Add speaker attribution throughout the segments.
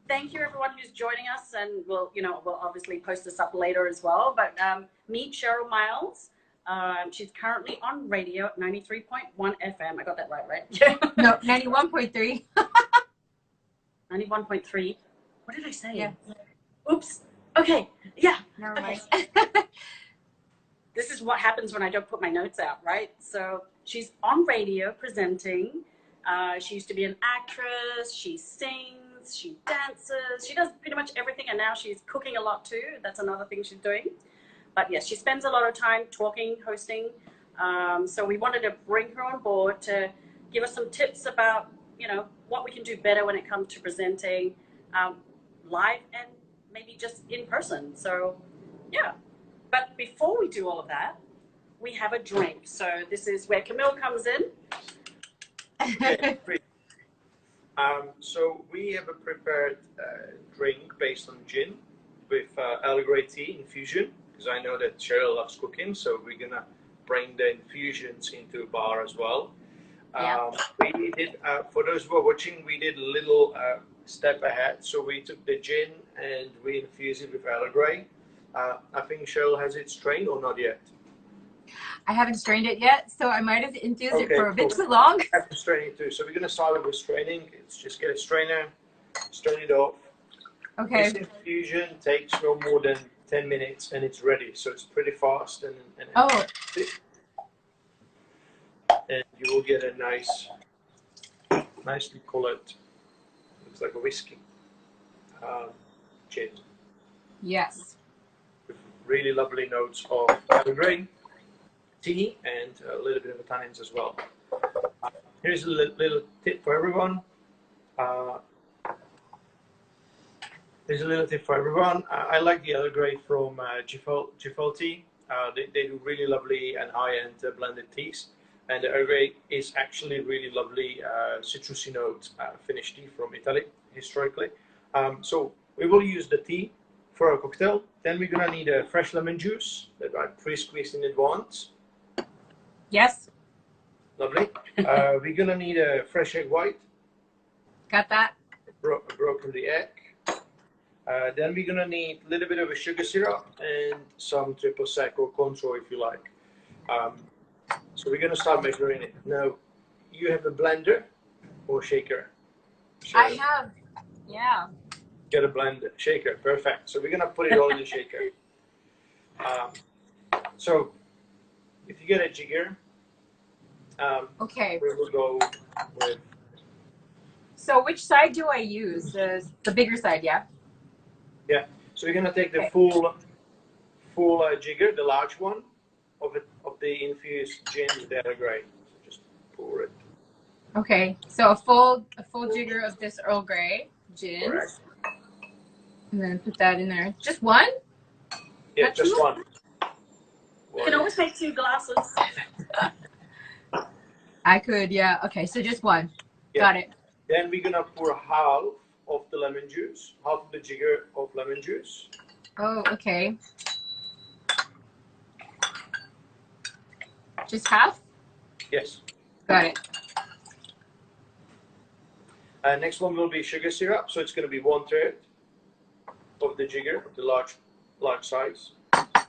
Speaker 1: thank you everyone who's joining us, and we'll obviously post this up later as well. But meet Cheryl Miles. She's currently on radio at 93.1 FM. I got that right? Yeah.
Speaker 2: No, 91.3.
Speaker 1: 91.3. What did I say?
Speaker 2: Yeah.
Speaker 1: Oops. Okay. Yeah.
Speaker 2: Never mind.
Speaker 1: This is what happens when I don't put my notes out, right? So she's on radio presenting. She used to be an actress. She sings. She dances. She does pretty much everything, and now she's cooking a lot too. That's another thing she's doing. But yes, she spends a lot of time talking, hosting. So we wanted to bring her on board to give us some tips about, what we can do better when it comes to presenting live and maybe just in person. So yeah. But before we do all of that, we have a drink. So this is where Kamil comes in.
Speaker 3: Yeah, great. So we have a prepared drink based on gin with Earl Grey tea infusion, because I know that Cheryl loves cooking, so we're gonna bring the infusions into a bar as well.
Speaker 1: Yeah.
Speaker 3: We did, for those who are watching, we did a little step ahead. So we took the gin and we infused it with Earl Grey. I think Cheryl has it strained or not yet?
Speaker 2: I haven't strained it yet, so I might have infused it for a bit
Speaker 3: cool.
Speaker 2: too long.
Speaker 3: I have to strain it too. So we're going to start with straining. Let's just get a strainer, strain it off.
Speaker 2: Okay.
Speaker 3: This infusion takes no more than 10 minutes and it's ready. So it's pretty fast. And you will get a nicely colored, looks like a whiskey, gin.
Speaker 2: Yes.
Speaker 3: With really lovely notes of Earl Grey tea and a little bit of tannins as well. Here's a little tip for everyone. I like the Earl Grey from Gifalti. They do really lovely and high-end blended teas. And the Earl Grey is actually really lovely citrusy note finished tea from Italy, historically. So we will use the tea for a cocktail. Then we're gonna need a fresh lemon juice that I pre-squeezed in advance.
Speaker 2: Yes.
Speaker 3: Lovely. We're gonna need a fresh egg white.
Speaker 2: Got that.
Speaker 3: Broken the egg. Then we're gonna need a little bit of a sugar syrup and some triple sec or control if you like. So we're gonna start measuring it. Now, you have a blender or shaker?
Speaker 2: I have, yeah.
Speaker 3: Get a blender, shaker, perfect. So we're gonna put it all in the shaker. So if you get a jigger,
Speaker 2: okay.
Speaker 3: we will go with.
Speaker 2: So which side do I use? The bigger side, yeah?
Speaker 3: Yeah. So we're gonna take the full jigger, the large one, of the infused gin with the Earl Grey. So just pour it.
Speaker 2: Okay. So a full jigger of this Earl Grey gin.
Speaker 3: Correct.
Speaker 2: And then put that in there. Just one?
Speaker 3: Yeah,
Speaker 2: Not
Speaker 3: just
Speaker 2: two?
Speaker 3: one.
Speaker 1: You can always make 2 glasses.
Speaker 2: I could, yeah. Okay, so just one.
Speaker 3: Yeah.
Speaker 2: Got it.
Speaker 3: Then we're gonna pour half of the lemon juice, half of the jigger of lemon juice.
Speaker 2: Oh, okay. Just half?
Speaker 3: Yes.
Speaker 2: Got it.
Speaker 3: Next one will be sugar syrup. So it's gonna be 1/3 of the jigger, of the large size.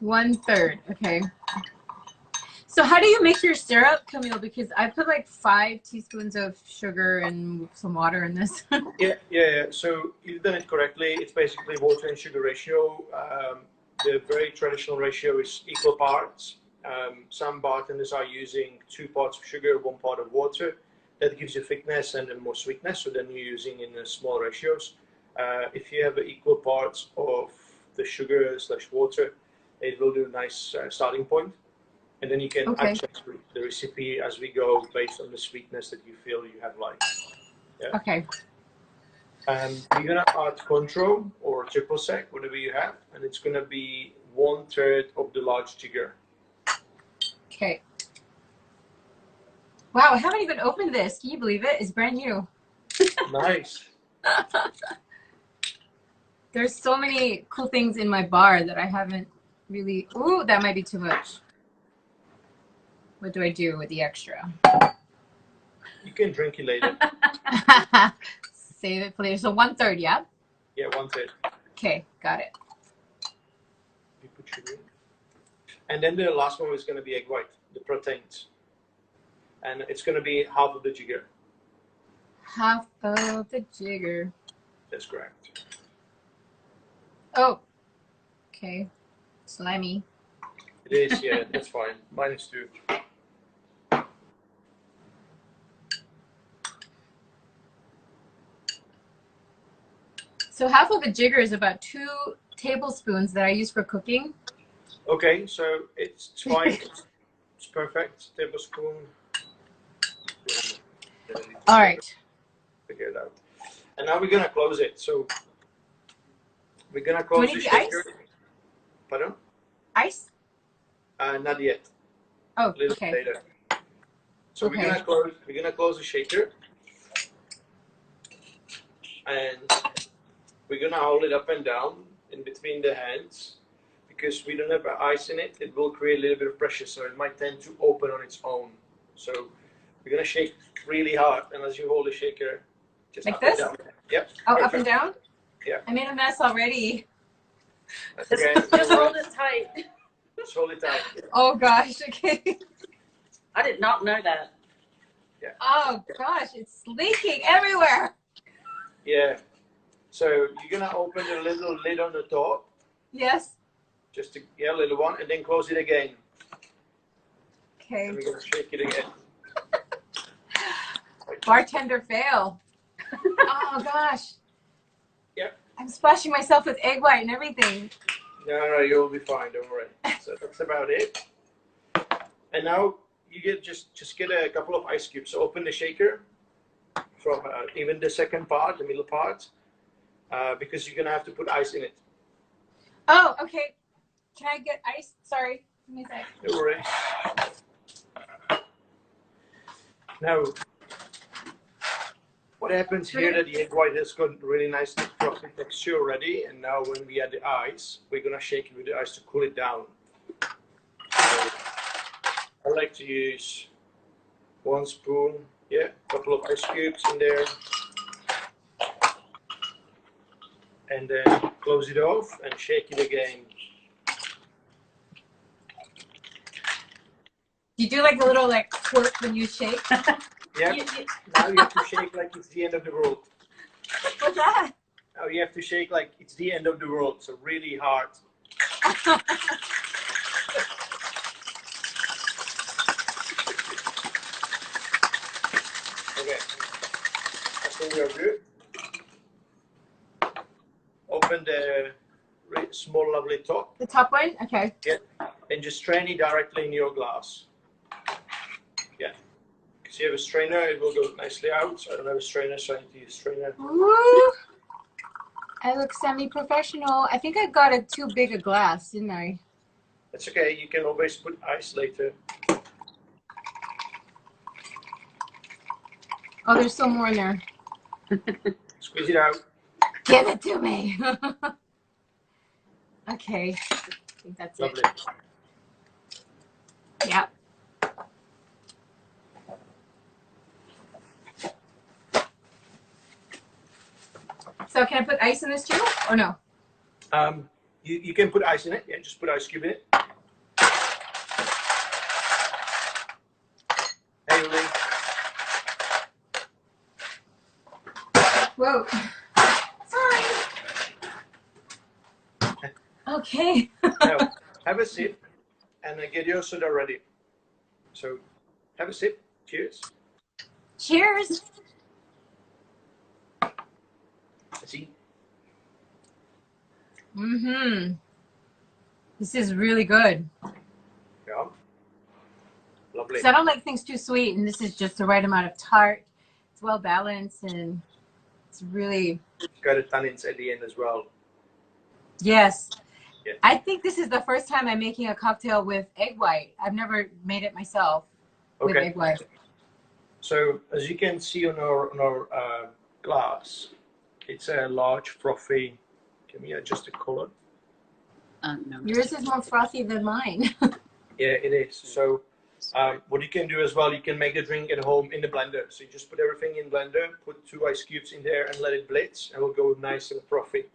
Speaker 2: 1/3. Okay. So how do you make your syrup, Kamil? Because I put like 5 teaspoons of sugar and some water in this.
Speaker 3: Yeah. So you've done it correctly. It's basically water and sugar ratio. The very traditional ratio is equal parts. Some bartenders are using 2 parts of sugar, 1 part of water. That gives you thickness and then more sweetness. So then you're using in small ratios. If you have equal parts of the sugar/water, it will do a nice starting point. And then you can adjust the recipe as we go based on the sweetness that you feel you have liked. Yeah.
Speaker 2: Okay.
Speaker 3: You're gonna add contro or triple sec, whatever you have, and it's gonna be 1/3 of the large jigger.
Speaker 2: Okay. Wow, I haven't even opened this. Can you believe it? It's brand new.
Speaker 3: Nice.
Speaker 2: There's so many cool things in my bar that I haven't really. Ooh, that might be too much. What do I do with the extra?
Speaker 3: You can drink it later.
Speaker 2: Save it for later. So 1/3, yeah?
Speaker 3: Yeah, 1/3.
Speaker 2: Okay, got it.
Speaker 3: You put sugar in. And then the last one is going to be egg white, the proteins. And it's going to be half of the jigger.
Speaker 2: Half of the jigger.
Speaker 3: That's correct.
Speaker 2: Oh, okay. Slimy.
Speaker 3: It is, yeah, that's fine. Mine is too.
Speaker 2: So half of a jigger is about 2 tablespoons that I use for cooking.
Speaker 3: Okay, so it's fine. It's perfect. Tablespoon.
Speaker 2: All right.
Speaker 3: Figure it out. And now we're gonna close it. So we're gonna
Speaker 2: Do I
Speaker 3: close
Speaker 2: need
Speaker 3: the
Speaker 2: the
Speaker 3: shaker.
Speaker 2: ice?
Speaker 3: Pardon?
Speaker 2: Ice?
Speaker 3: Not yet.
Speaker 2: Oh,
Speaker 3: A little
Speaker 2: okay.
Speaker 3: later. So
Speaker 2: Okay.
Speaker 3: we're gonna close the shaker, and we're gonna hold it up and down in between the hands, because we don't have ice in it. It will create a little bit of pressure, so it might tend to open on its own. So we're gonna shake really hard, and as you hold the shaker, just
Speaker 2: Like
Speaker 3: up
Speaker 2: this?
Speaker 3: and down. Yep.
Speaker 2: Oh,
Speaker 3: perfect.
Speaker 2: up and down?
Speaker 3: Yeah.
Speaker 2: I made a mess already.
Speaker 3: That's okay.
Speaker 1: Just hold it tight.
Speaker 3: Just hold it tight.
Speaker 2: Oh gosh, okay.
Speaker 1: I did not know that.
Speaker 3: Yeah.
Speaker 2: Oh gosh, it's leaking everywhere.
Speaker 3: Yeah. So you're gonna open the little lid on the top,
Speaker 2: Yes.
Speaker 3: just to, yeah, little one, and then close it again.
Speaker 2: Okay.
Speaker 3: And we're gonna shake it again.
Speaker 2: Bartender fail. Oh gosh.
Speaker 3: Yep.
Speaker 2: I'm splashing myself with egg white and everything.
Speaker 3: No, you'll be fine. Don't worry. So that's about it. And now you just get a couple of ice cubes. So open the shaker from even the second part, the middle part, because you're gonna have to put ice in it.
Speaker 2: Oh, okay. Can I get ice? Sorry. Give me a sec.
Speaker 3: No worries. Now, what happens here that the egg white has got really nice frosty texture already, and now when we add the ice, we're gonna shake it with the ice to cool it down. So I like to use 1 spoon, yeah, a couple of ice cubes in there, and then close it off and shake it again.
Speaker 2: You do like a little like squirt when you shake.
Speaker 3: Yeah. Now you have to shake like it's the end of the world.
Speaker 2: What's that?
Speaker 3: Now you have to shake like it's the end of the world, so really hard. Okay, I think we are good. Open the small lovely top.
Speaker 2: The top one? Okay.
Speaker 3: Yeah, and just strain it directly in your glass. Yeah, because you have a strainer, it will go nicely out. So I don't have a strainer, so I need to use a strainer.
Speaker 2: Ooh, I look semi-professional. I think I got it too big a glass, didn't I?
Speaker 3: That's okay. You can always put ice later.
Speaker 2: Oh, there's still more in there.
Speaker 3: Squeeze it out.
Speaker 2: Give it to me. Okay. I think that's
Speaker 3: Lovely.
Speaker 2: it. Yeah. So can I put ice in this too, or no?
Speaker 3: You can put ice in it. Yeah, just put ice cube in it. Hey, Lee.
Speaker 2: Whoa. Sorry. Okay.
Speaker 3: Now, have a sip and get your soda ready. So, have a sip. Cheers.
Speaker 2: Cheers.
Speaker 3: See?
Speaker 2: Mm-hmm. This is really good.
Speaker 3: Yeah. Lovely.
Speaker 2: So I don't like things too sweet, and this is just the right amount of tart. It's well balanced, and it's really...
Speaker 3: It's got a tannins at the end as well.
Speaker 2: Yes.
Speaker 3: Yeah.
Speaker 2: I think this is the first time I'm making a cocktail with egg white. I've never made it myself with egg white.
Speaker 3: So as you can see on our glass, it's a large frothy. Can we adjust the color?
Speaker 1: No.
Speaker 2: Yours is more frothy than mine.
Speaker 3: Yeah, it is. So What you can do as well, you can make the drink at home in the blender. So you just put everything in blender, put 2 ice cubes in there and let it blitz, and it will go nice and frothy.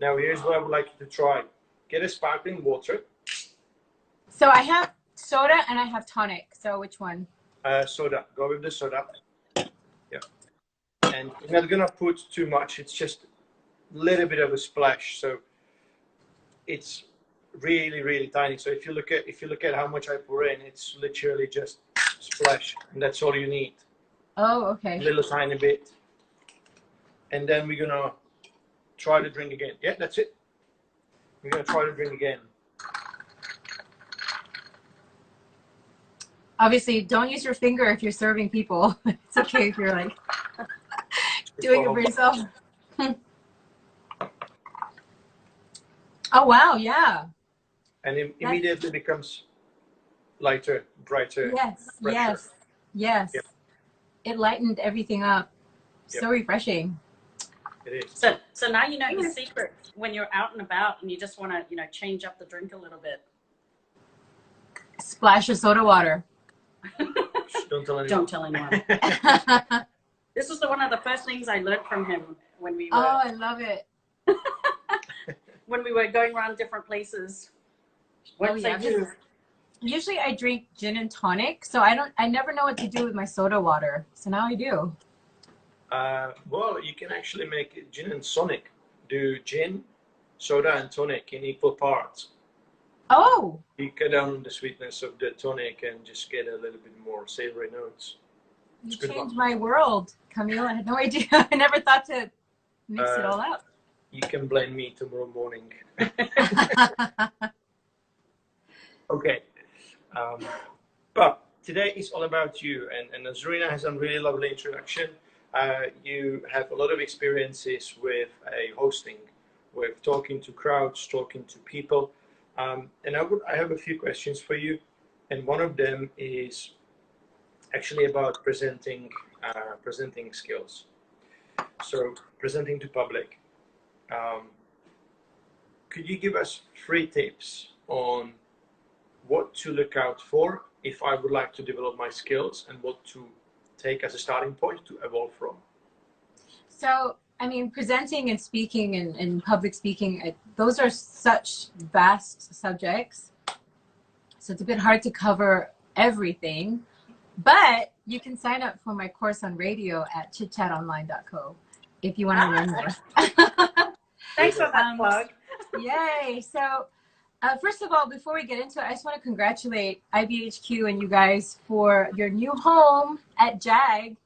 Speaker 3: Now here's what I would like you to try. Get a sparkling water.
Speaker 2: So I have soda and I have tonic. So which one?
Speaker 3: Soda. Go with the soda. Yeah. And you're not gonna put too much. It's just a little bit of a splash. So it's really, really tiny. So if you look at how much I pour in, it's literally just splash, and that's all you need.
Speaker 2: Oh, okay.
Speaker 3: A little tiny bit. And then we're gonna try the drink again. Yeah, that's it. We're gonna try the drink again.
Speaker 2: Obviously, don't use your finger if you're serving people. It's okay if you're like doing it for yourself. Oh, wow, yeah.
Speaker 3: And it immediately becomes lighter, brighter.
Speaker 2: Yes,
Speaker 3: fresher.
Speaker 2: yes, yes.
Speaker 3: Yep.
Speaker 2: It lightened everything up. So
Speaker 3: Yep.
Speaker 2: refreshing.
Speaker 3: It is.
Speaker 1: So now you know your secret when you're out and about and you just want to, you know, change up the drink a little bit.
Speaker 2: Splash of soda water.
Speaker 3: Don't tell anyone.
Speaker 1: Don't tell anyone. This was one of the first things I learned from him when we were,
Speaker 2: Oh, I love it.
Speaker 1: when we were going around different places. What
Speaker 2: Oh,
Speaker 1: they
Speaker 2: yeah.
Speaker 1: do.
Speaker 2: Usually I drink gin and tonic, so I never know what to do with my soda water. So now I do.
Speaker 3: Well, you can actually make it gin and tonic. Do gin, soda, and tonic in equal parts.
Speaker 2: Oh,
Speaker 3: You cut down the sweetness of the tonic and just get a little bit more savory notes.
Speaker 2: you
Speaker 3: It's good
Speaker 2: changed
Speaker 3: one.
Speaker 2: my world, Camille. I had no idea. I never thought to mix it all up.
Speaker 3: You can blame me tomorrow morning. Okay. But today is all about you, and Zurina has a really lovely introduction. You have a lot of experiences with hosting, with talking to crowds, talking to people. And I have a few questions for you, and one of them is actually about presenting skills. So presenting to public. Could you give us 3 tips on what to look out for if I would like to develop my skills, and what to take as a starting point to evolve from?
Speaker 2: So, I mean, presenting and speaking and public speaking, those are such vast subjects. So it's a bit hard to cover everything, but you can sign up for my course on radio at chitchatonline.co if you want to learn more.
Speaker 1: Thanks for that plug.
Speaker 2: Yay. So first of all, before we get into it, I just want to congratulate IBHQ and you guys for your new home at JAG.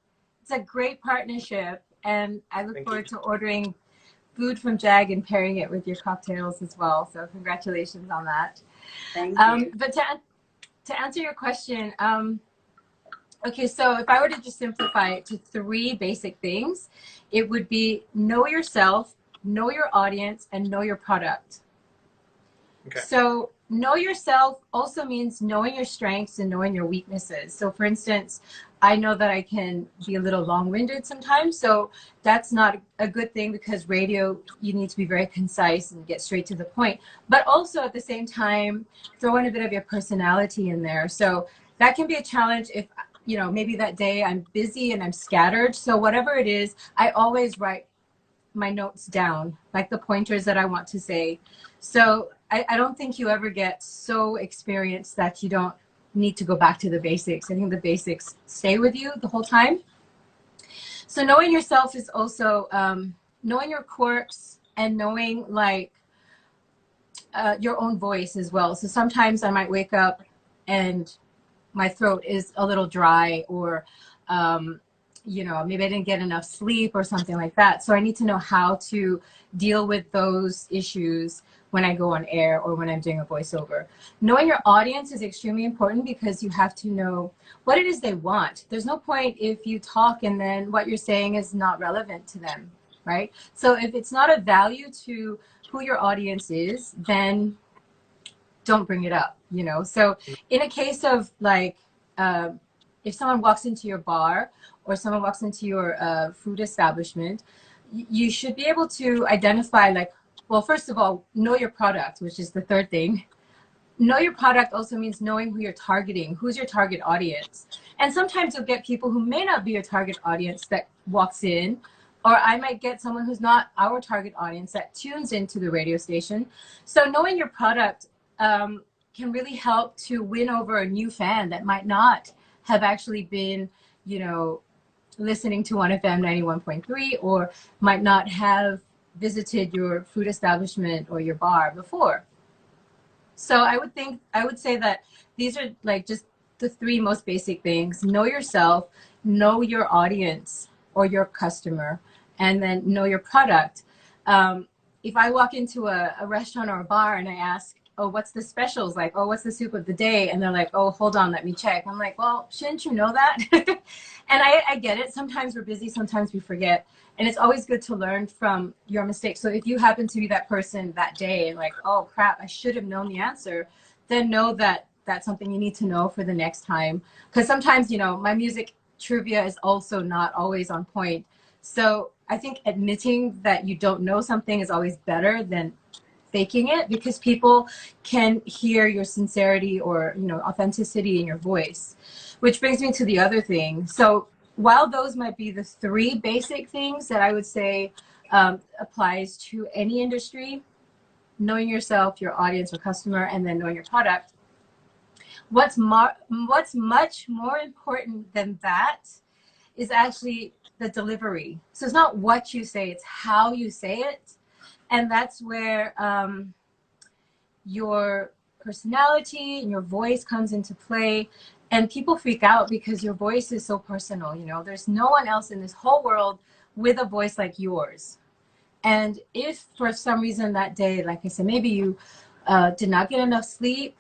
Speaker 2: It's a great partnership, and I look forward to ordering food from JAG and pairing it with your cocktails as well. So congratulations on that.
Speaker 1: Thank you.
Speaker 2: But to answer your question, okay, so if I were to just simplify it to 3 basic things, it would be know yourself, know your audience, and know your product.
Speaker 3: Okay.
Speaker 2: So know yourself also means knowing your strengths and knowing your weaknesses. So for instance, I know that I can be a little long-winded sometimes, so that's not a good thing, because radio, you need to be very concise and get straight to the point, but also at the same time throw in a bit of your personality in there. So that can be a challenge if, you know, maybe that day I'm busy and I'm scattered. So whatever it is, I always write my notes down, like the pointers that I want to say. So I don't think you ever get so experienced that you don't need to go back to the basics. I think the basics stay with you the whole time. So knowing yourself is also knowing your quirks and knowing like your own voice as well. So sometimes I might wake up and my throat is a little dry, or you know, maybe I didn't get enough sleep or something like that. So I need to know how to deal with those issues when I go on air or when I'm doing a voiceover. Knowing your audience is extremely important, because you have to know what it is they want. There's no point if you talk and then what you're saying is not relevant to them, right? So if it's not of value to who your audience is, then don't bring it up, you know? So in a case of like, if someone walks into your bar or someone walks into your food establishment, you should be able to identify, like, well, first of all, know your product, which is the 3rd thing. know your product also means knowing who you're targeting, who's your target audience. And sometimes you'll get people who may not be your target audience that walks in, or I might get someone who's not our target audience that tunes into the radio station. So knowing your product can really help to win over a new fan that might not have actually been, you know, listening to 1FM 91.3, or might not have visited your food establishment or your bar before. So I would say that these are like just the three most basic things: know yourself, know your audience or your customer, and then know your product. If I walk into a restaurant or a bar and I ask, oh, what's the specials? Like, oh, what's the soup of the day? And they're like, oh, hold on, let me check. I'm like, well, shouldn't you know that? And I get it. Sometimes we're busy, sometimes we forget. And it's always good to learn from your mistakes. So if you happen to be that person that day and like, oh crap, I should have known the answer, then know that that's something you need to know for the next time. Because sometimes, you know, my music trivia is also not always on point. So I think admitting that you don't know something is always better than faking it, because people can hear your sincerity or, you know, authenticity in your voice. Which brings me to the other thing. So while those might be the three basic things that I would say applies to any industry, knowing yourself, your audience or customer, and then knowing your product, what's much more important than that is actually the delivery. So it's not what you say, it's how you say it. And that's where your personality and your voice comes into play. And people freak out because your voice is so personal. You know, there's no one else in this whole world with a voice like yours. And if for some reason that day, like I said, maybe you did not get enough sleep,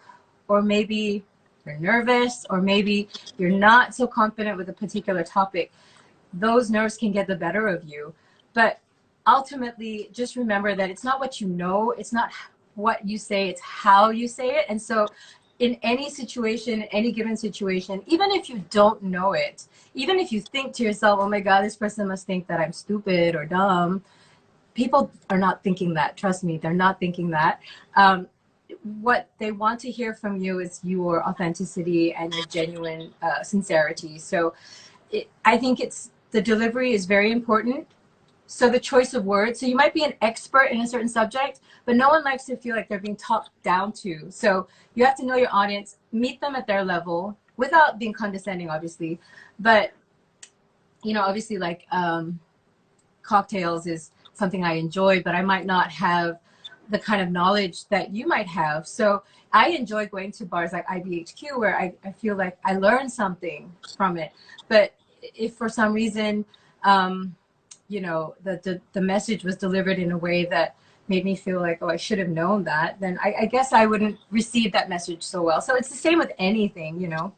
Speaker 2: or maybe you're nervous, or maybe you're not so confident with a particular topic, those nerves can get the better of you. But ultimately, just remember that it's not what you know, it's not what you say, it's how you say it. And so in any situation, any given situation, even if you don't know it, even if you think to yourself, oh my God, this person must think that I'm stupid or dumb, people are not thinking that. Trust me, they're not thinking that. What they want to hear from you is your authenticity and your genuine sincerity. So I think the delivery is very important. So the choice of words. So you might be an expert in a certain subject, but no one likes to feel like they're being talked down to. So you have to know your audience, meet them at their level without being condescending, obviously. But, you know, obviously like cocktails is something I enjoy, but I might not have the kind of knowledge that you might have. So I enjoy going to bars like IBHQ where I feel like I learn something from it. But if for some reason, you know, the message was delivered in a way that made me feel like, oh, I should have known that, then I guess I wouldn't receive that message so well. So it's the same with anything, you know.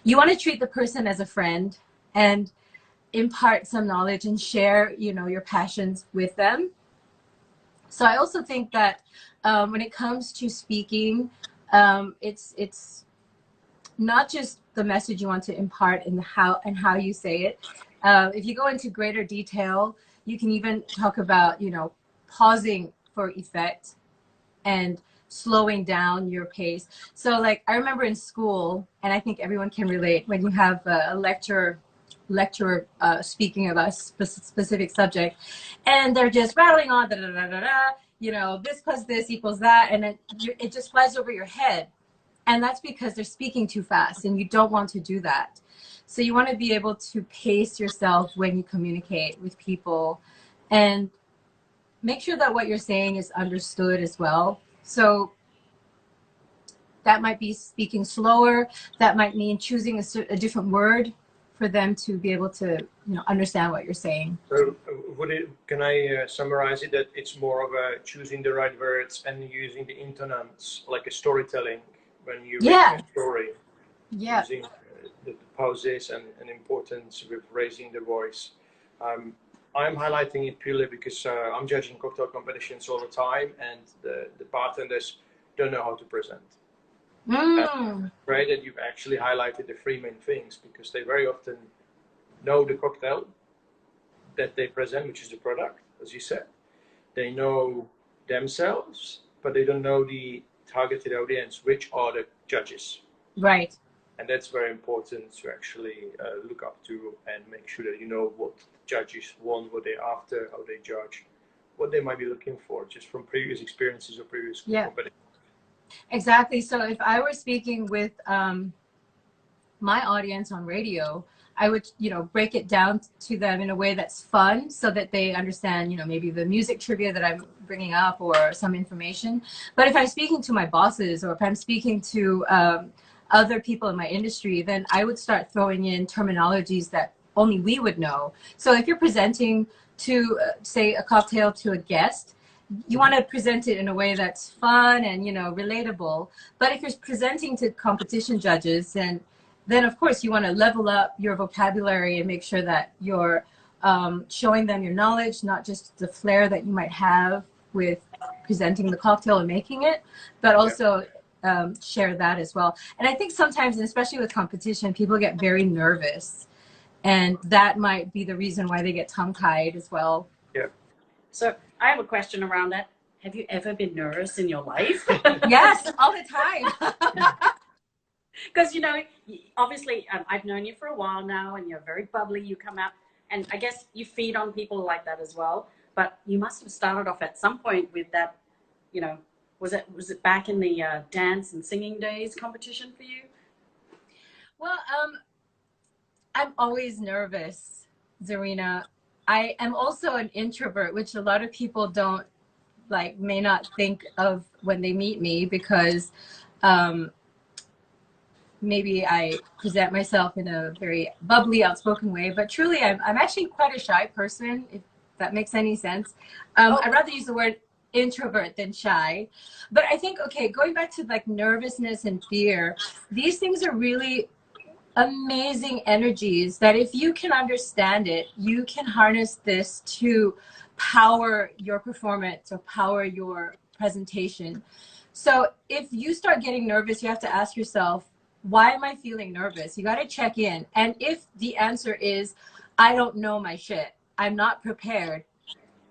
Speaker 2: You want to treat the person as a friend and impart some knowledge and share, you know, your passions with them. So I also think that when it comes to speaking, it's not just the message you want to impart and how you say it. If you go into greater detail, you can even talk about, you know, pausing for effect and slowing down your pace. So like I remember in school, and I think everyone can relate, when you have a lecturer speaking about a specific subject, and they're just rattling on, da, da, da, da, da, you know, this plus this equals that, and it just flies over your head. And that's because they're speaking too fast, and you don't want to do that. So you want to be able to pace yourself when you communicate with people, and make sure that what you're saying is understood as well. So that might be speaking slower. That might mean choosing a different word for them to be able to, you know, understand what you're saying.
Speaker 3: So can I summarize it that it's more of a choosing the right words and using the intonants, like a storytelling when you read a story, using the pauses and importance with raising the voice. I'm highlighting it purely because I'm judging cocktail competitions all the time, and the bartenders don't know how to present. Great that you've actually highlighted the three main things, because they very often know the cocktail that they present, which is the product, as you said. They know themselves, but they don't know the targeted audience, which are the judges.
Speaker 2: Right.
Speaker 3: And that's very important to actually look up to and make sure that you know what judges want, what they're after, how they judge, what they might be looking for, just from previous experiences or previous competitions.
Speaker 2: Exactly. So if I were speaking with my audience on radio, I would, break it down to them in a way that's fun so that they understand, maybe the music trivia that I'm bringing up or some information. But if I'm speaking to my bosses or if I'm speaking to other people in my industry, then I would start throwing in terminologies that only we would know. So if you're presenting to, say, a cocktail to a guest, you want to present it in a way that's fun and, relatable. But if you're presenting to competition judges, then of course you want to level up your vocabulary and make sure that you're showing them your knowledge, not just the flair that you might have with presenting the cocktail and making it, but also share that as well. And I think sometimes, and especially with competition, people get very nervous, and that might be the reason why they get tongue-tied as well.
Speaker 3: Yeah.
Speaker 1: So I have a question around that. Have you ever been nervous in your life?
Speaker 2: Yes, all the time.
Speaker 1: Because, obviously I've known you for a while now and you're very bubbly. You come out and I guess you feed on people like that as well. But you must have started off at some point with that, was it back in the dance and singing days competition for you?
Speaker 2: Well, I'm always nervous, Zurina. I am also an introvert, which a lot of people don't may not think of when they meet me, because maybe I present myself in a very bubbly, outspoken way, but truly I'm actually quite a shy person, if that makes any sense. I'd rather use the word introvert than shy. But I think, okay, going back to nervousness and fear, these things are really amazing energies that if you can understand it, you can harness this to power your performance or power your presentation. So if you start getting nervous, you have to ask yourself, why am I feeling nervous? You got to check in. And if the answer is, I don't know my shit, I'm not prepared,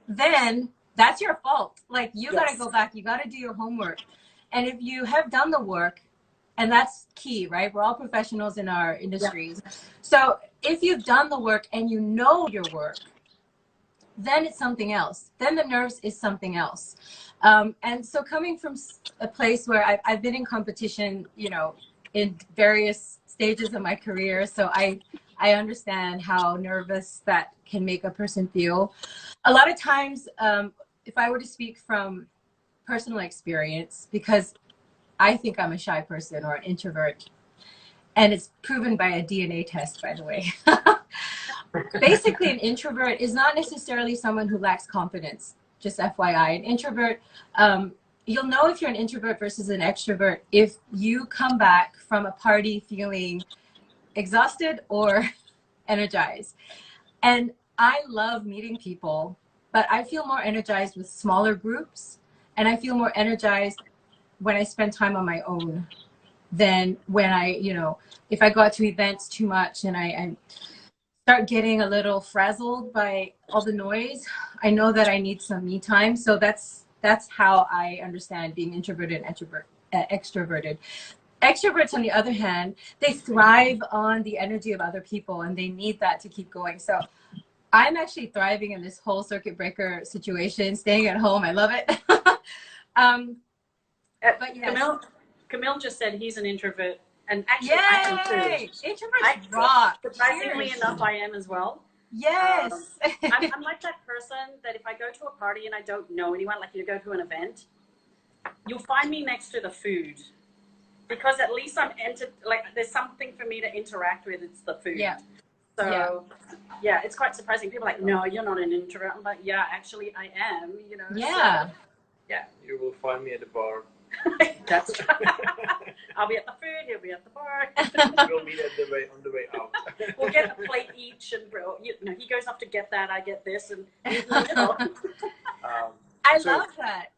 Speaker 2: then that's your fault. You got to go back, you got to do your homework. And if you have done the work, and that's key, right? We're all professionals in our industries. Yeah. So if you've done the work and you know your work, then it's something else. Then the nerves is something else. And so coming from a place where I've been in competition, in various stages of my career, so I understand how nervous that can make a person feel. A lot of times, if I were to speak from personal experience, because I think I'm a shy person or an introvert, and it's proven by a DNA test, by the way. Basically, an introvert is not necessarily someone who lacks confidence, just FYI. An introvert, you'll know if you're an introvert versus an extrovert if you come back from a party feeling exhausted or energized. And I love meeting people, but I feel more energized with smaller groups, and I feel more energized when I spend time on my own than when I, if I go out to events too much and I start getting a little frazzled by all the noise, I know that I need some me time. So that's how I understand being introverted and extroverted. Extroverts, on the other hand, they thrive on the energy of other people and they need that to keep going. So I'm actually thriving in this whole circuit breaker situation, staying at home. I love it. But yes.
Speaker 1: Kamil just said he's an introvert, and actually
Speaker 2: Yay!
Speaker 1: I am too.
Speaker 2: Introverts rock.
Speaker 1: Surprisingly enough, I am as well.
Speaker 2: Yes.
Speaker 1: I'm like that person that if I go to a party and I don't know anyone, like you go to an event, you'll find me next to the food, because at least there's something for me to interact with. It's the food.
Speaker 2: Yeah.
Speaker 1: So yeah, it's quite surprising. People are like, no, you're not an introvert. I'm like, yeah, actually I am.
Speaker 2: Yeah.
Speaker 1: So, yeah.
Speaker 3: You will find me at the bar.
Speaker 1: That's I'll be at the food, he'll be at the bar.
Speaker 3: We'll meet on the way out.
Speaker 1: We'll get a plate each, and he goes off to get that, I get this, and
Speaker 2: I love that.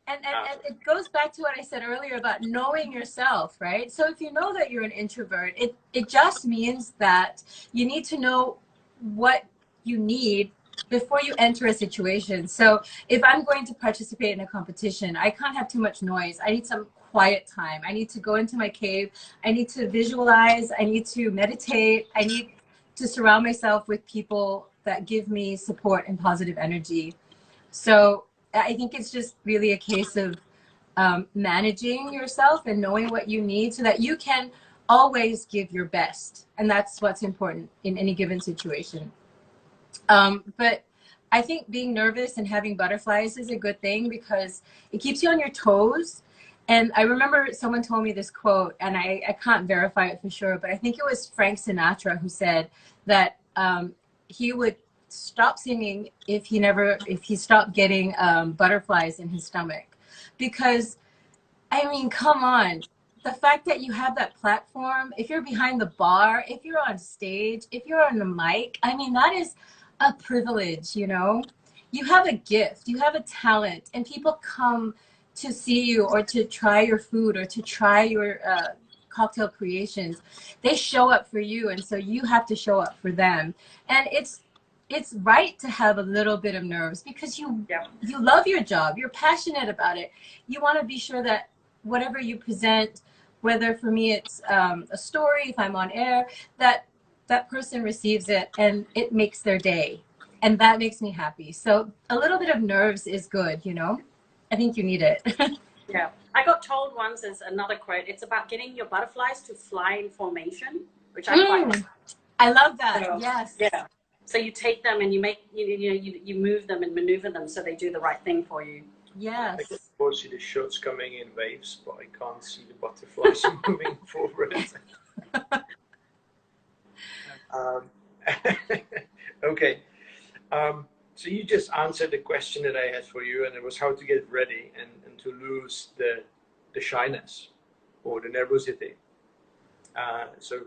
Speaker 2: And it goes back to what I said earlier about knowing yourself, right? So if you know that you're an introvert, it just means that you need to know what you need before you enter a situation. So if I'm going to participate in a competition, I can't have too much noise. I need some quiet time. I need to go into my cave. I need to visualize. I need to meditate. I need to surround myself with people that give me support and positive energy. So I think it's just really a case of managing yourself and knowing what you need so that you can always give your best. And that's what's important in any given situation. But I think being nervous and having butterflies is a good thing because it keeps you on your toes. And I remember someone told me this quote, and I can't verify it for sure, but I think it was Frank Sinatra who said that he would stop singing if he stopped getting butterflies in his stomach. Because, I mean, come on. The fact that you have that platform, if you're behind the bar, if you're on stage, if you're on the mic, I mean, that is a privilege, you know? You have a gift, you have a talent, and people come to see you or to try your food or to try your cocktail creations. They show up for you, and so you have to show up for them. And it's right to have a little bit of nerves because you love your job, you're passionate about it. You want to be sure that whatever you present, whether for me it's a story, if I'm on air, that person receives it and it makes their day. And that makes me happy. So a little bit of nerves is good, you know? I think you need it.
Speaker 1: Yeah. I got told once, there's another quote, it's about getting your butterflies to fly in formation, which I quite like.
Speaker 2: I love that.
Speaker 1: So,
Speaker 2: yes.
Speaker 1: Yeah. So you take them and you make, you move them and maneuver them so they do the right thing for you.
Speaker 2: Yes.
Speaker 3: I can of course see the shots coming in waves, but I can't see the butterflies moving forward. Okay. So you just answered the question that I had for you, and it was how to get ready and to lose the shyness or the nervosity. So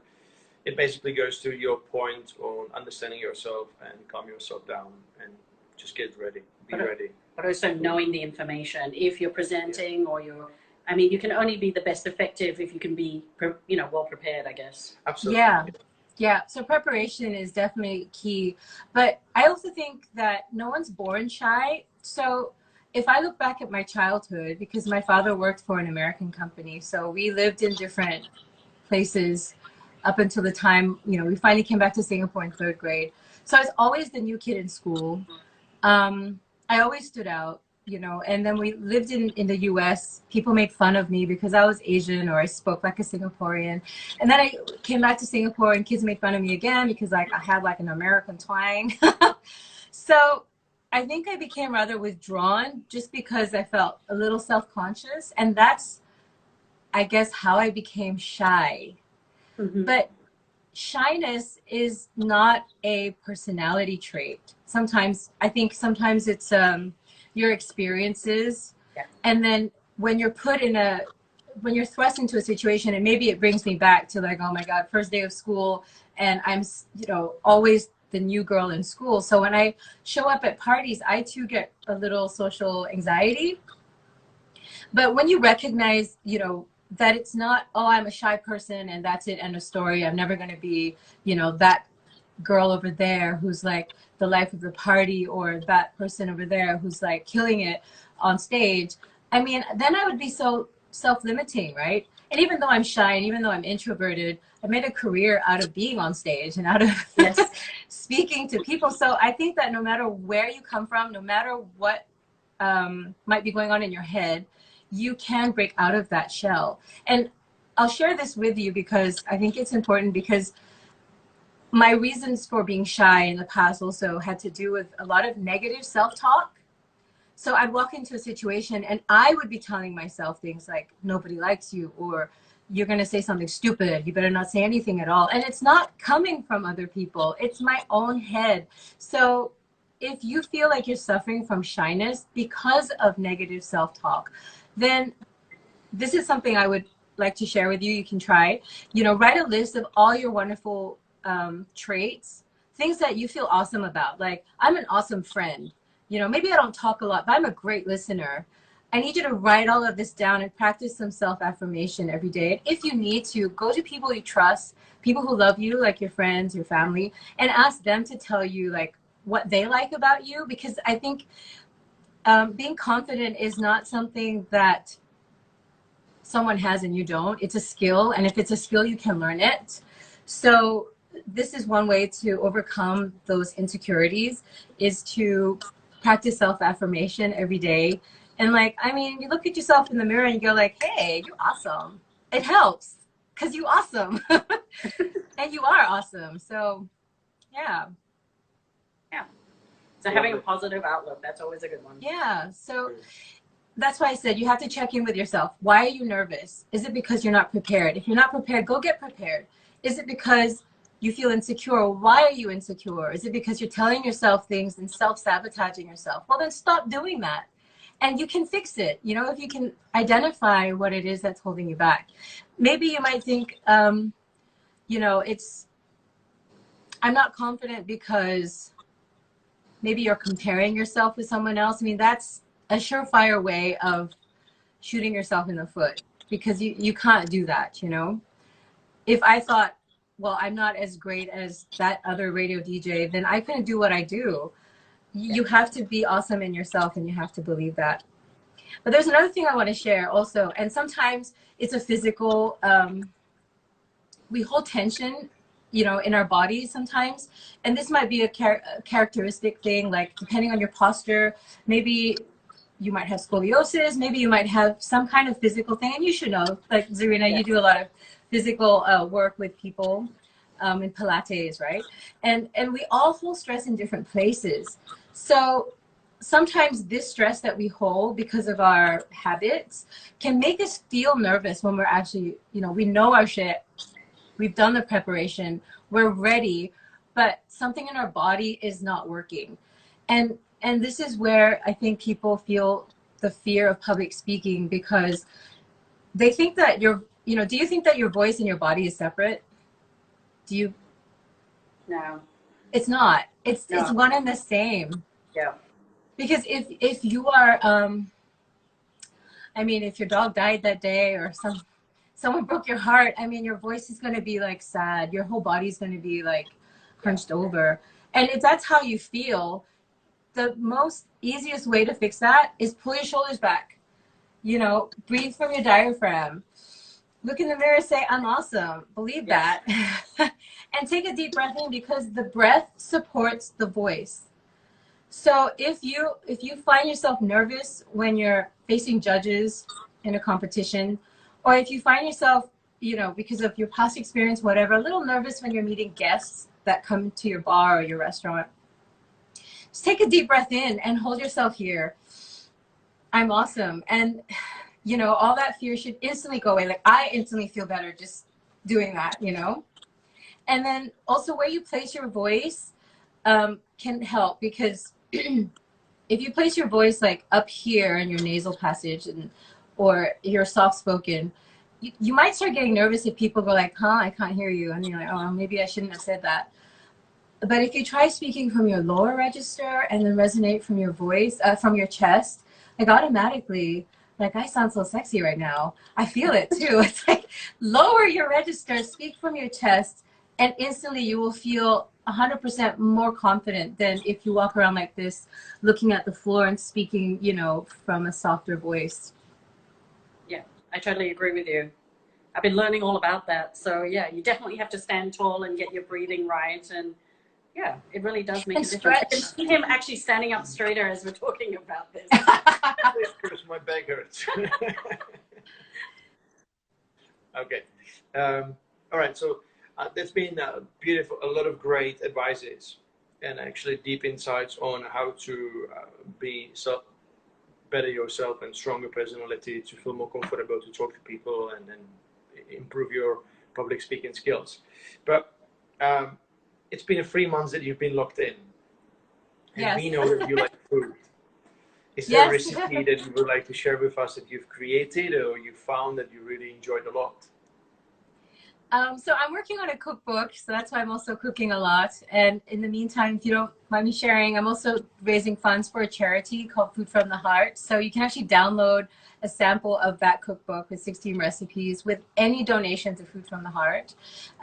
Speaker 3: it basically goes to your point on understanding yourself and calm yourself down and just get ready, be ready.
Speaker 1: But also knowing the information. If you're presenting or I mean, you can only be the best effective if you can be, well prepared, I guess.
Speaker 3: Absolutely.
Speaker 2: Yeah. Yeah, so preparation is definitely key. But I also think that no one's born shy. So if I look back at my childhood, because my father worked for an American company, so we lived in different places up until the time, we finally came back to Singapore in 3rd grade. So I was always the new kid in school. I always stood out, and then we lived in the US. People made fun of me because I was Asian or I spoke like a Singaporean. And then I came back to Singapore and kids made fun of me again because I had like an American twang. So I think I became rather withdrawn just because I felt a little self-conscious. And that's, I guess, how I became shy. Mm-hmm. But shyness is not a personality trait. I think sometimes it's your experiences. Yeah. And then when you're when you're thrust into a situation, and maybe it brings me back to like, oh my God, first day of school, and I'm, always the new girl in school. So when I show up at parties, I too get a little social anxiety. But when you recognize, that it's not, oh, I'm a shy person and that's it, end of story. I'm never going to be, that girl over there who's like the life of the party, or that person over there who's like killing it on stage. I mean, then I would be so self-limiting, right? And even though I'm shy and even though I'm introverted, I made a career out of being on stage and out of speaking to people. So I think that no matter where you come from, no matter what might be going on in your head, you can break out of that shell. And I'll share this with you because I think it's important, because my reasons for being shy in the past also had to do with a lot of negative self-talk. So I'd walk into a situation and I would be telling myself things like, nobody likes you, or you're going to say something stupid, you better not say anything at all. And it's not coming from other people. It's my own head. So if you feel like you're suffering from shyness because of negative self-talk, then this is something I would like to share with you. You can try, write a list of all your wonderful traits, things that you feel awesome about. Like, I'm an awesome friend. Maybe I don't talk a lot, but I'm a great listener. I need you to write all of this down and practice some self-affirmation every day. If you need to, go to people you trust, people who love you, like your friends, your family, and ask them to tell you, like, what they like about you, because I think being confident is not something that someone has and you don't. It's a skill, and if it's a skill, you can learn it. So this is one way to overcome those insecurities, is to practice self-affirmation every day. And like, I mean, you look at yourself in the mirror and you go like, hey, you're awesome. It helps because you're awesome. And you are awesome. So yeah.
Speaker 1: Yeah. So having a positive outlook, that's always a good one.
Speaker 2: Yeah. So that's why I said you have to check in with yourself. Why are you nervous? Is it because you're not prepared? If you're not prepared, go get prepared. Is it because you feel insecure? Why are you insecure? Is it because you're telling yourself things and self-sabotaging yourself? Well, then stop doing that. And you can fix it. You know, if you can identify what it is that's holding you back. Maybe you might think, you know, I'm not confident because maybe you're comparing yourself with someone else. I mean, that's a surefire way of shooting yourself in the foot, because you can't do that, you know? If I thought, well, I'm not as great as that other radio DJ, then I couldn't do what I do. You have to be awesome in yourself, and you have to believe that. But there's another thing I want to share also, and sometimes it's a physical, we hold tension, you know, in our bodies sometimes, and this might be a characteristic thing, like depending on your posture, maybe you might have scoliosis, maybe you might have some kind of physical thing, and you should know, like Zurina, you do a lot of physical work with people in Pilates, right? And we all hold stress in different places. So sometimes this stress that we hold because of our habits can make us feel nervous when we're actually, you know, we know our shit. We've done the preparation, we're ready, but something in our body is not working. And this is where I think people feel the fear of public speaking, because they think that you know, do you think that your voice and your body is separate? Do you?
Speaker 1: No.
Speaker 2: It's not. It's one and the same.
Speaker 1: Yeah.
Speaker 2: Because if you are, I mean, if your dog died that day, or someone broke your heart, I mean, your voice is going to be like sad. Your whole body's going to be like hunched over. And if that's how you feel, the most easiest way to fix that is pull your shoulders back. You know, breathe from your diaphragm. Look in the mirror, say, I'm awesome. Believe that. And take a deep breath in, because the breath supports the voice. So if you find yourself nervous when you're facing judges in a competition, or if you find yourself, you know, because of your past experience, whatever, a little nervous when you're meeting guests that come to your bar or your restaurant, just take a deep breath in and hold yourself here. I'm awesome. And, you know, all that fear should instantly go away. Like, I instantly feel better just doing that, you know? And then also where you place your voice can help, because if you place your voice like up here in your nasal passage, or you're soft spoken, you might start getting nervous if people go like, huh, I can't hear you. And you're like, oh, maybe I shouldn't have said that. But if you try speaking from your lower register and then resonate from your voice, from your chest, like automatically, like, I sound so sexy right now. I feel it too. It's like, lower your register, speak from your chest, and instantly you will feel 100% more confident than if you walk around like this, looking at the floor and speaking, you know, from a softer voice.
Speaker 1: Yeah, I totally agree with you. I've been learning all about that. So yeah, you definitely have to stand tall and get your breathing right. And yeah, it really does make a difference. I can see him actually standing up straighter as we're talking about this.
Speaker 3: Because my back hurts. Okay. All right. So that's been beautiful. A lot of great advices and actually deep insights on how to be better yourself and stronger personality, to feel more comfortable to talk to people, and then improve your public speaking skills. But it's been 3 months that you've been locked in, and we know that you like food. Is there a recipe that you would like to share with us that you've created or you found that you really enjoyed a lot?
Speaker 2: So I'm working on a cookbook, so that's why I'm also cooking a lot. And in the meantime, if you don't mind me sharing, I'm also raising funds for a charity called Food from the Heart. So you can actually download a sample of that cookbook with 16 recipes with any donation to Food from the Heart.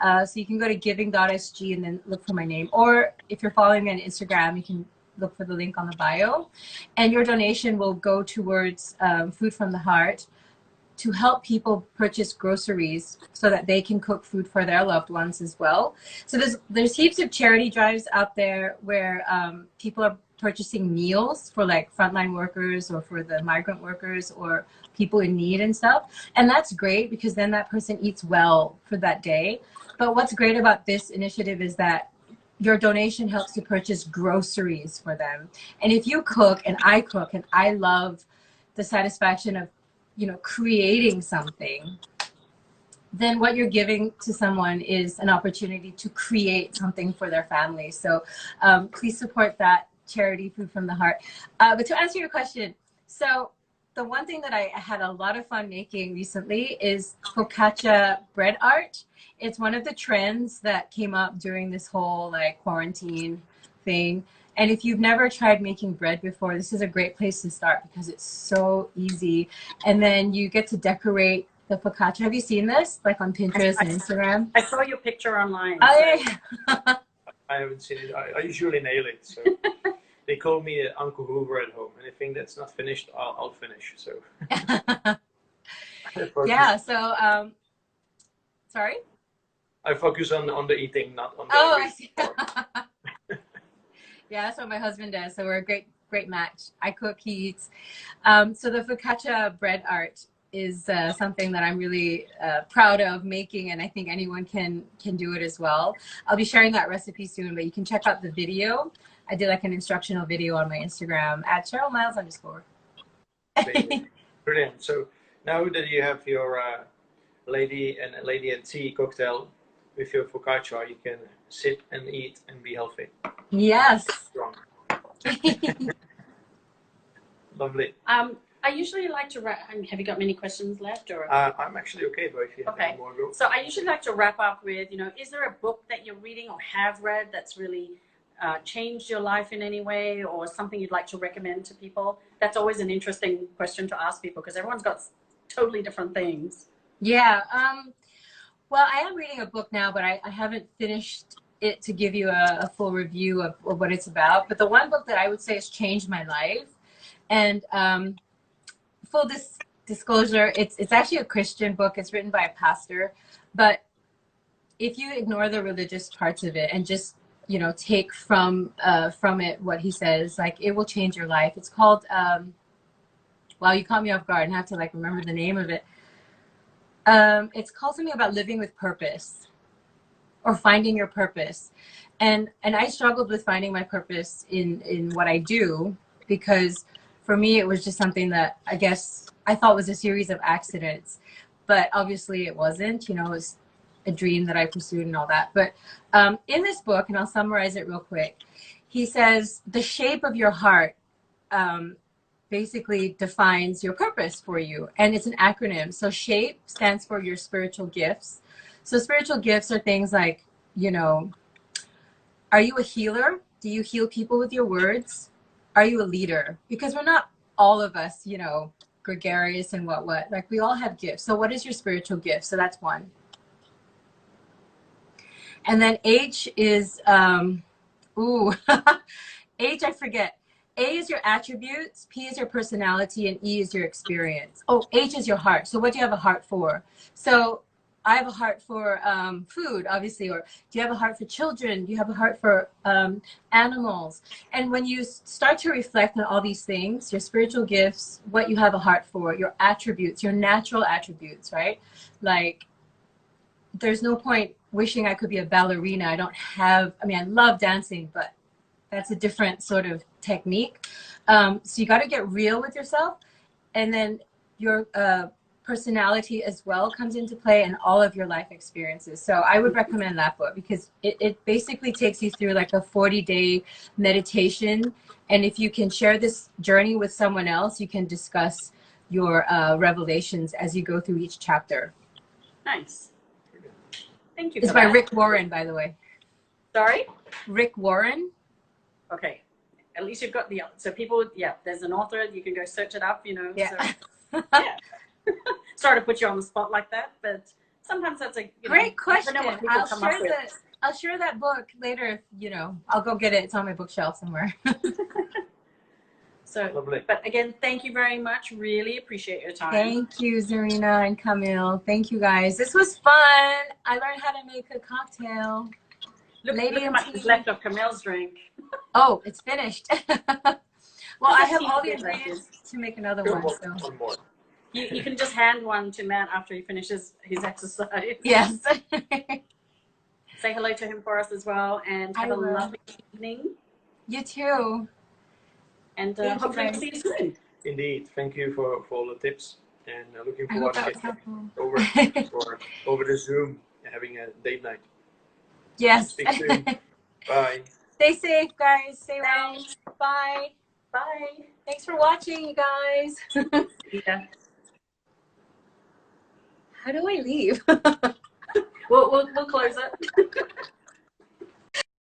Speaker 2: So you can go to giving.sg and then look for my name. Or if you're following me on Instagram, you can look for the link on the bio. And your donation will go towards Food from the Heart, to help people purchase groceries so that they can cook food for their loved ones as well. So there's heaps of charity drives out there where people are purchasing meals for like frontline workers or for the migrant workers or people in need and stuff. And that's great because then that person eats well for that day. But what's great about this initiative is that your donation helps to purchase groceries for them. And if you cook and I love the satisfaction of, you know, creating something, then what you're giving to someone is an opportunity to create something for their family. So please support that charity, Food from the Heart. But to answer your question, so the one thing that I had a lot of fun making recently is focaccia bread art. It's one of the trends that came up during this whole like quarantine thing. And if you've never tried making bread before, this is a great place to start because it's so easy. And then you get to decorate the focaccia. Have you seen this, like on Pinterest and Instagram?
Speaker 1: I saw your picture online.
Speaker 2: Oh,
Speaker 1: so.
Speaker 2: yeah.
Speaker 3: I haven't seen it. I usually nail it. So they call me Uncle Hoover at home. Anything that's not finished, I'll finish. So
Speaker 2: yeah. So sorry.
Speaker 3: I focus on the eating, not on the.
Speaker 2: Oh, I see. Yeah, that's what my husband does. So we're a great match. I cook, he eats. So the focaccia bread art is something that I'm really proud of making, and I think anyone can do it as well. I'll be sharing that recipe soon, but you can check out the video. I did like an instructional video on my Instagram at @CherylMiles_.
Speaker 3: Brilliant. So now that you have your lady and tea cocktail with your focaccia, you can sit and eat and be healthy.
Speaker 2: Yes.
Speaker 3: Strong. Lovely.
Speaker 1: I usually like to wrap. Have you got many questions left, or?
Speaker 3: I'm actually okay, but if you have any more, go.
Speaker 1: So I usually like to wrap up with, you know, is there a book that you're reading or have read that's really changed your life in any way, or something you'd like to recommend to people? That's always an interesting question to ask people because everyone's got totally different things.
Speaker 2: Yeah. Well, I am reading a book now, but I haven't finished it to give you a full review of what it's about. But the one book that I would say has changed my life, and full disclosure, it's actually a Christian book. It's written by a pastor, but if you ignore the religious parts of it and just, you know, take from it what he says, like, it will change your life. It's called wow, you caught me off guard and I have to like remember the name of it. It's called something about living with purpose or finding your purpose. And I struggled with finding my purpose in what I do, because for me, it was just something that I guess I thought was a series of accidents, but obviously it wasn't. You know, it was a dream that I pursued and all that. But in this book, and I'll summarize it real quick, he says the shape of your heart basically defines your purpose for you. And it's an acronym. So SHAPE stands for your spiritual gifts. So spiritual gifts are things like, you know, are you a healer? Do you heal people with your words? Are you a leader? Because we're not all of us, you know, gregarious and what. Like, we all have gifts. So what is your spiritual gift? So that's one. And then H is, H, I forget. A is your attributes, P is your personality, and E is your experience. Oh, H is your heart. So what do you have a heart for? So I have a heart for food, obviously, or do you have a heart for children? Do you have a heart for animals? And when you start to reflect on all these things, your spiritual gifts, what you have a heart for, your attributes, your natural attributes, right? Like, there's no point wishing I could be a ballerina. I mean, I love dancing, but that's a different sort of technique. So you got to get real with yourself. And then your personality as well comes into play, and all of your life experiences. So I would recommend that book because it basically takes you through like a 40-day meditation. And if you can share this journey with someone else, you can discuss your revelations as you go through each chapter.
Speaker 1: Nice. Thank you.
Speaker 2: It's
Speaker 1: for
Speaker 2: by
Speaker 1: that.
Speaker 2: Rick Warren, by the way.
Speaker 1: Sorry?
Speaker 2: Rick Warren.
Speaker 1: Okay. At least you've got the, so people, yeah, there's an author, you can go search it up, you know.
Speaker 2: Yeah.
Speaker 1: So, yeah. Sorry to put you on the spot like that, but sometimes that's a
Speaker 2: Great question.
Speaker 1: I'll
Speaker 2: I'll share that book later if, you know, I'll go get it. It's on my bookshelf somewhere.
Speaker 1: So,
Speaker 3: Lovely.
Speaker 1: but again, thank you very much. Really appreciate your time.
Speaker 2: Thank you, Zurina and Kamil. Thank you, guys. This was fun. I learned how to make a cocktail.
Speaker 1: Look
Speaker 2: Lady
Speaker 1: how
Speaker 2: and
Speaker 1: much is
Speaker 2: tea.
Speaker 1: left of Camille's drink.
Speaker 2: Oh, it's finished. Well, I have
Speaker 1: tea
Speaker 2: all the
Speaker 1: good
Speaker 2: ingredients to make another
Speaker 3: Go
Speaker 2: one. So.
Speaker 3: one more.
Speaker 1: You can just hand one to Matt after he finishes his exercise.
Speaker 2: Yes.
Speaker 1: Say hello to him for us as well, and have a lovely evening.
Speaker 2: You too.
Speaker 1: And
Speaker 2: Thank you,
Speaker 1: hopefully we'll
Speaker 2: guys.
Speaker 1: see you soon.
Speaker 3: Indeed. Thank you for all the tips, and looking
Speaker 2: I
Speaker 3: forward
Speaker 2: hope
Speaker 3: to
Speaker 2: that was
Speaker 3: getting
Speaker 2: helpful.
Speaker 3: over the Zoom, having a date night.
Speaker 2: Yes.
Speaker 3: Speak soon. Bye.
Speaker 2: Stay safe, guys. Stay well.
Speaker 1: Thanks.
Speaker 2: Bye.
Speaker 1: Bye.
Speaker 2: Thanks for watching, you guys.
Speaker 1: Yeah.
Speaker 2: How do I leave?
Speaker 1: We'll close it.